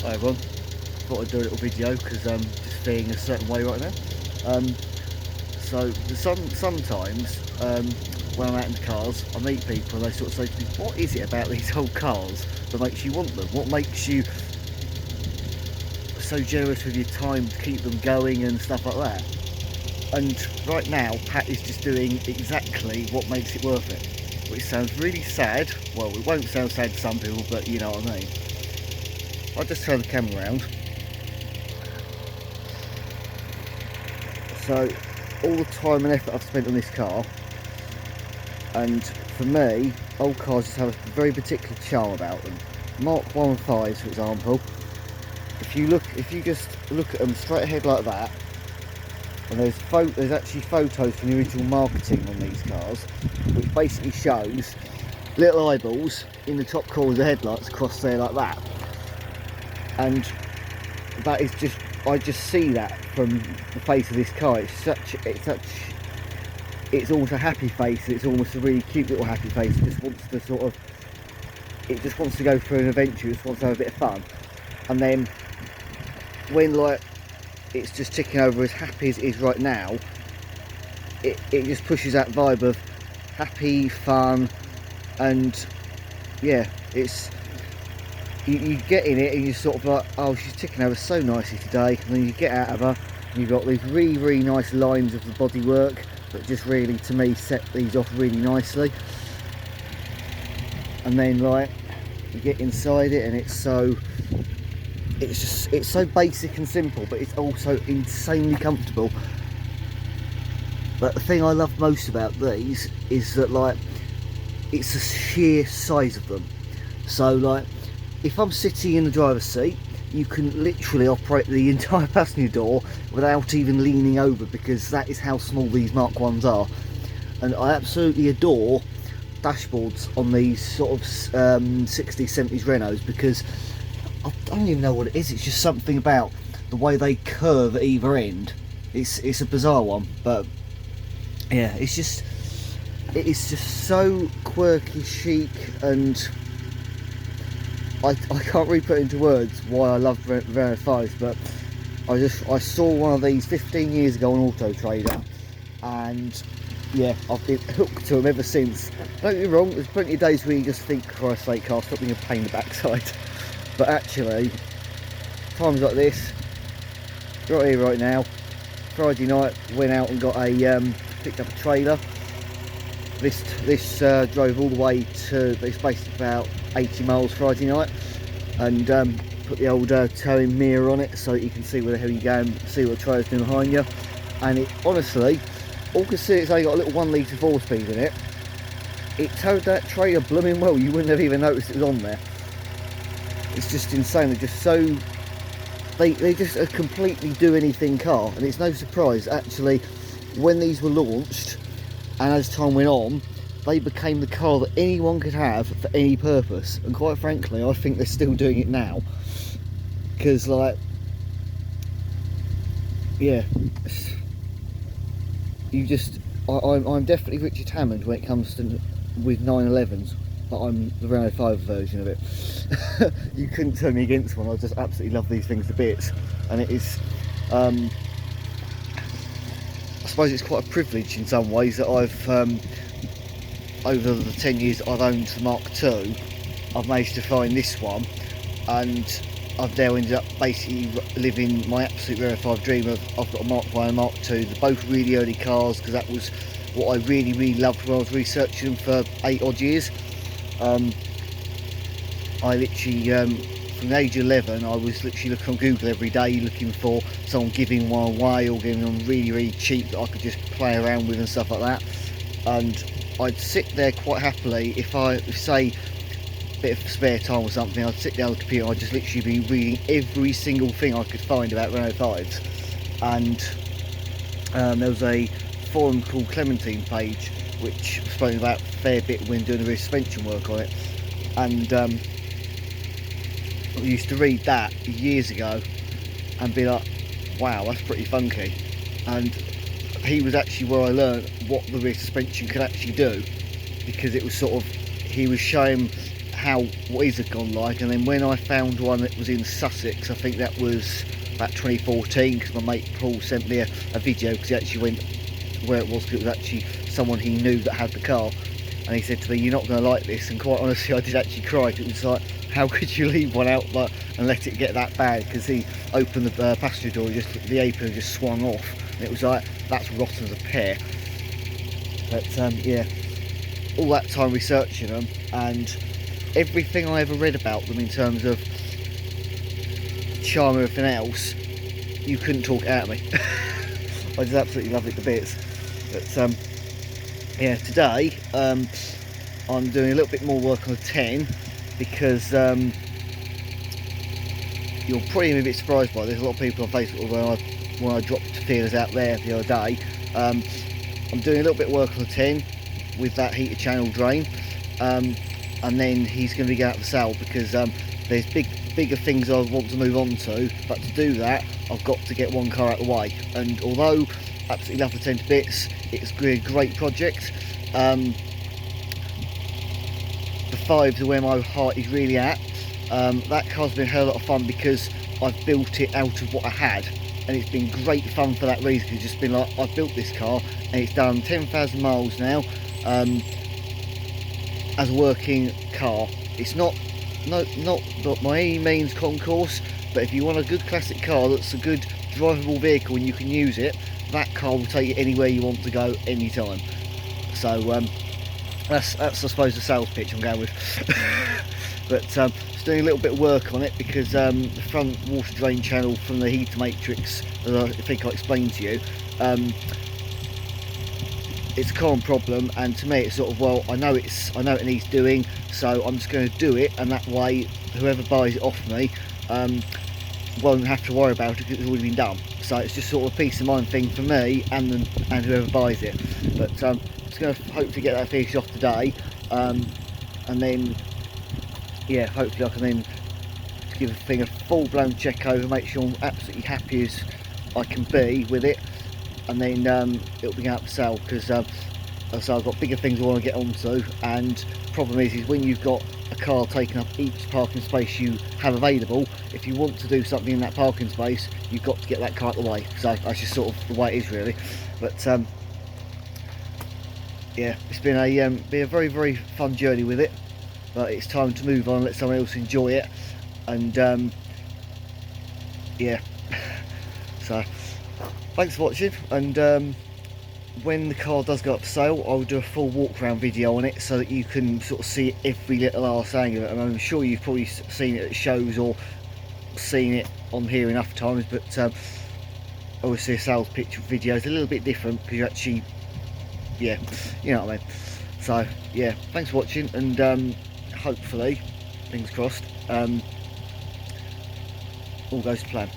Hi everyone, thought I'd do a little video because I'm just feeling a certain way right now. Sometimes when I'm out in the cars, I meet people and they sort of say to me, what is it about these old cars that makes you want them? What makes you so generous with your time to keep them going and stuff like that? And right now, Pat is just doing exactly what makes it worth it. Which sounds really sad. Well, it won't sound sad to some people, but you know what I mean. I'll just turn the camera around. So, all the time and effort I've spent on this car, and for me, old cars just have a very particular charm about them. Mk1 5s, for example, if you just look at them straight ahead like that, and there's actually photos from the original marketing on these cars, which basically shows little eyeballs in the top corner of the headlights across there like that. And that is just, I just see that from the face of this car. It's almost a happy face. It's almost a really cute little happy face. It just wants to it just wants to go for an adventure. It just wants to have a bit of fun. And then when like it's just ticking over as happy as it is right now, it just pushes that vibe of happy, fun, and yeah, it's. You get in it and you're sort of like, oh, she's ticking over so nicely today, and then you get out of her and you've got these really nice lines of the bodywork that just really, to me, set these off really nicely. And then like you get inside it and it's so basic and simple, but it's also insanely comfortable. But the thing I love most about these is that like it's the sheer size of them. So like, if I'm sitting in the driver's seat, you can literally operate the entire passenger door without even leaning over, because that is how small these Mk1s are. And I absolutely adore dashboards on these sort of 60s, 70s Renaults, because I don't even know what it is. It's just something about the way they curve at either end. It's a bizarre one, but yeah, it is just so quirky, chic, and I can't really put into words why I love Renault 5s, but I saw one of these 15 years ago on Auto Trader, and yeah, I've been hooked to them ever since. Don't get me wrong, there's plenty of days where you just think, Christ's sake, car, stop being a pain in the backside. But actually, times like this, right here, right now, Friday night, went out and got picked up a trailer. This drove all the way to, it's basically about 80 miles Friday night, and put the old towing mirror on it so you can see where the hell you're going, see what the trailer's doing behind you. And it honestly, all you can see it's only got a little 1 litre 4-speed in it. It towed that trailer blooming well. You wouldn't have even noticed it was on there. It's just insane. They're just so, they just a completely do anything car, and it's no surprise actually when these were launched, and as time went on, they became the car that anyone could have for any purpose. And quite frankly, I think they're still doing it now, because like, yeah, I'm definitely Richard Hammond when it comes to with 911s, but I'm the Renault 5 version of it. You couldn't turn me against one. I just absolutely love these things to bits, and it is I suppose it's quite a privilege in some ways that I've over the 10 years that I've owned the Mark II, I've managed to find this one, and I've now ended up basically living my absolute Renault 5 dream of, I've got a Mark I and a Mark II. They're both really early cars, because that was what I really loved when I was researching them for 8 odd years. I literally, from the age of 11, I was literally looking on Google every day, looking for someone giving one away or giving them really cheap that I could just play around with and stuff like that. And I'd sit there quite happily, if say a bit of spare time or something, I'd sit down on the computer and I'd just literally be reading every single thing I could find about Renault 5s. And there was a forum called Clementine page, which was spoken about a fair bit when doing the suspension work on it. And I used to read that years ago and be like, wow, that's pretty funky. And he was actually where I learned what the rear suspension could actually do, because it was sort of, he was showing what his had gone like. And then when I found one that was in Sussex, I think that was about 2014, because my mate Paul sent me a video, because he actually went where it was, because it was actually someone he knew that had the car, and he said to me, "You're not going to like this." And quite honestly, I did actually cry. It was like, how could you leave one out like and let it get that bad? Because he opened the passenger door, just the apron just swung off, and it was like, that's rotten as a pear. But yeah, all that time researching them, and everything I ever read about them in terms of charm and everything else, you couldn't talk it out of me. I just absolutely love it to bits. But yeah, today I'm doing a little bit more work on the 10, because you're probably a bit surprised by this. A lot of people on Facebook, when I dropped feelers out there the other day, I'm doing a little bit of work on the 10 with that heated channel drain, and then he's going to be going out for sale, because there's bigger things I want to move on to, but to do that I've got to get one car out of the way. And although I absolutely love the 10 to bits, it's a great project. The 5s are where my heart is really at. That car's been a hell of a lot of fun, because I've built it out of what I had, and it's been great fun for that reason. It's just been like, I've built this car and it's done 10,000 miles now as a working car. It's not by any means concourse, but if you want a good classic car that's a good drivable vehicle and you can use it, that car will take you anywhere you want to go anytime. So that's I suppose the sales pitch I'm going with. But just doing a little bit of work on it, because the front water drain channel from the heater matrix, as I think I explained to you, it's a common problem, and to me it's sort of, well, I know it needs doing, so I'm just going to do it, and that way whoever buys it off me won't have to worry about it, because it's already been done. So it's just sort of a peace of mind thing for me and whoever buys it. But just going to hopefully get that finished off today, and then yeah, hopefully I can then give the thing a full-blown check over, make sure I'm absolutely happy as I can be with it, and then it'll be out for sale, because so I've got bigger things I want to get onto. And the problem is when you've got a car taking up each parking space you have available, if you want to do something in that parking space, you've got to get that car out of the way. So that's just sort of the way it is, really. But yeah, it's been a very, very fun journey with it, but it's time to move on and let someone else enjoy it. And yeah, so thanks for watching, and when the car does go up for sale, I'll do a full walk around video on it, so that you can sort of see every little arse angle of it. And I'm sure you've probably seen it at shows or seen it on here enough times, but obviously a sales pitch video is a little bit different, because you actually, yeah, you know what I mean. So yeah, thanks for watching, and hopefully, fingers crossed, all goes to plan.